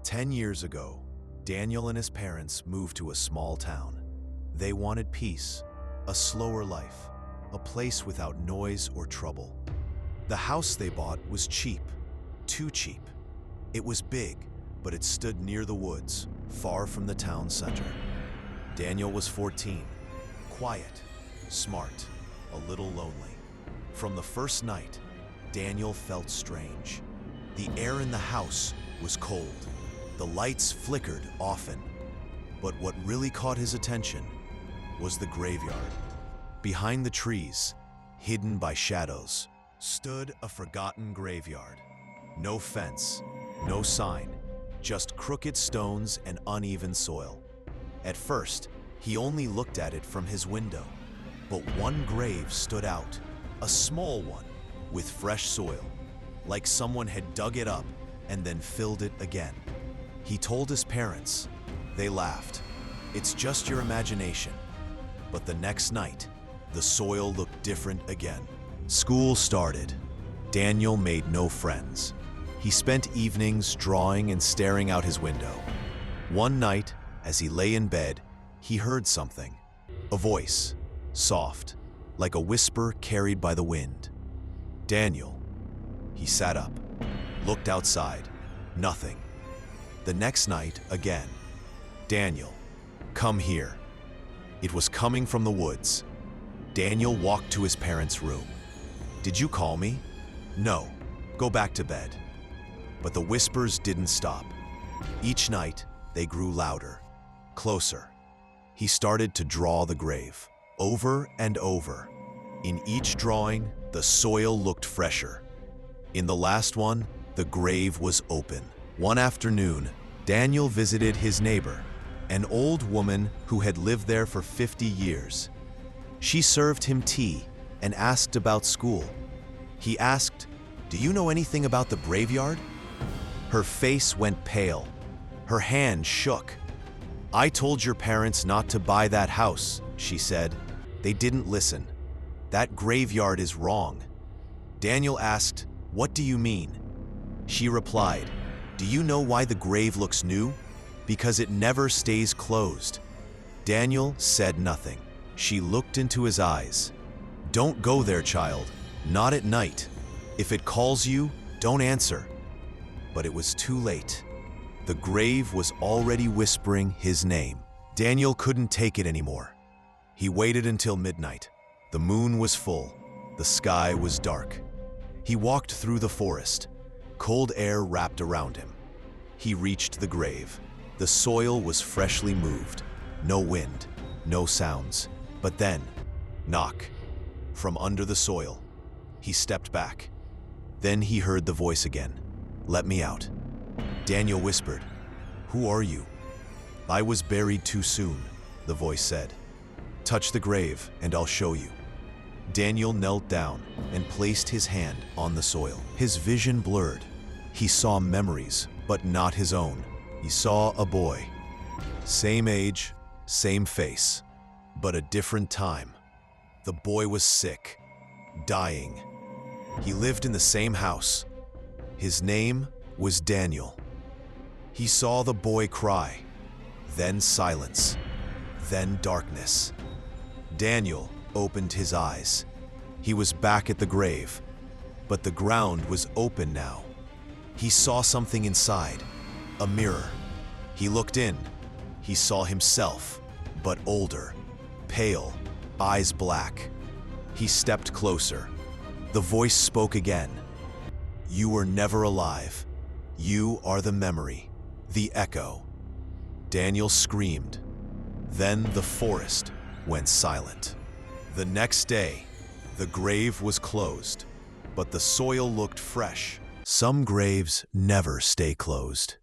10 years ago, Daniel and his parents moved to a small town. They wanted peace, a slower life, a place without noise or trouble. The house they bought was cheap, too cheap. It was big, but it stood near the woods, far from the town center. Daniel was 14, quiet, smart, a little lonely. From the first night, Daniel felt strange. The air in the house was cold. The lights flickered often. But what really caught his attention was the graveyard. Behind the trees, hidden by shadows, stood a forgotten graveyard. No fence, no sign, just crooked stones and uneven soil. At first, he only looked at it from his window. But one grave stood out, a small one, with fresh soil, like someone had dug it up and then filled it again. He told his parents. They laughed. "It's just your imagination." But the next night, the soil looked different again. School started. Daniel made no friends. He spent evenings drawing and staring out his window. One night, as he lay in bed, he heard something. A voice, soft, like a whisper carried by the wind. "Daniel." He sat up, looked outside. Nothing. The next night, again. "Daniel, come here." It was coming from the woods. Daniel walked to his parents' room. "Did you call me?" "No. Go back to bed." But the whispers didn't stop. Each night, they grew louder, closer. He started to draw the grave, over and over. In each drawing, the soil looked fresher. In the last one, the grave was open. One afternoon, Daniel visited his neighbor, an old woman who had lived there for 50 years. She served him tea and asked about school. He asked, "Do you know anything about the graveyard?" Her face went pale. Her hand shook. "I told your parents not to buy that house," she said. "They didn't listen. That graveyard is wrong." Daniel asked, "What do you mean?" She replied, "Do you know why the grave looks new? Because it never stays closed." Daniel said nothing. She looked into his eyes. "Don't go there, child. Not at night. If it calls you, don't answer." But it was too late. The grave was already whispering his name. Daniel couldn't take it anymore. He waited until midnight. The moon was full. The sky was dark. He walked through the forest. Cold air wrapped around him. He reached the grave. The soil was freshly moved. No wind, no sounds. But then, knock. From under the soil. He stepped back. Then he heard the voice again. "Let me out." Daniel whispered, "Who are you?" "I was buried too soon," the voice said. "Touch the grave and I'll show you." Daniel knelt down and placed his hand on the soil. His vision blurred. He saw memories, but not his own. He saw a boy. Same age, same face, but a different time. The boy was sick, dying. He lived in the same house. His name was Daniel. He saw the boy cry, then silence, then darkness. Daniel opened his eyes. He was back at the grave, but the ground was open now. He saw something inside, a mirror. He looked in. He saw himself, but older, pale, eyes black. He stepped closer. The voice spoke again. "You were never alive. You are the memory, the echo." Daniel screamed. Then the forest went silent. The next day, the grave was closed, but the soil looked fresh. Some graves never stay closed.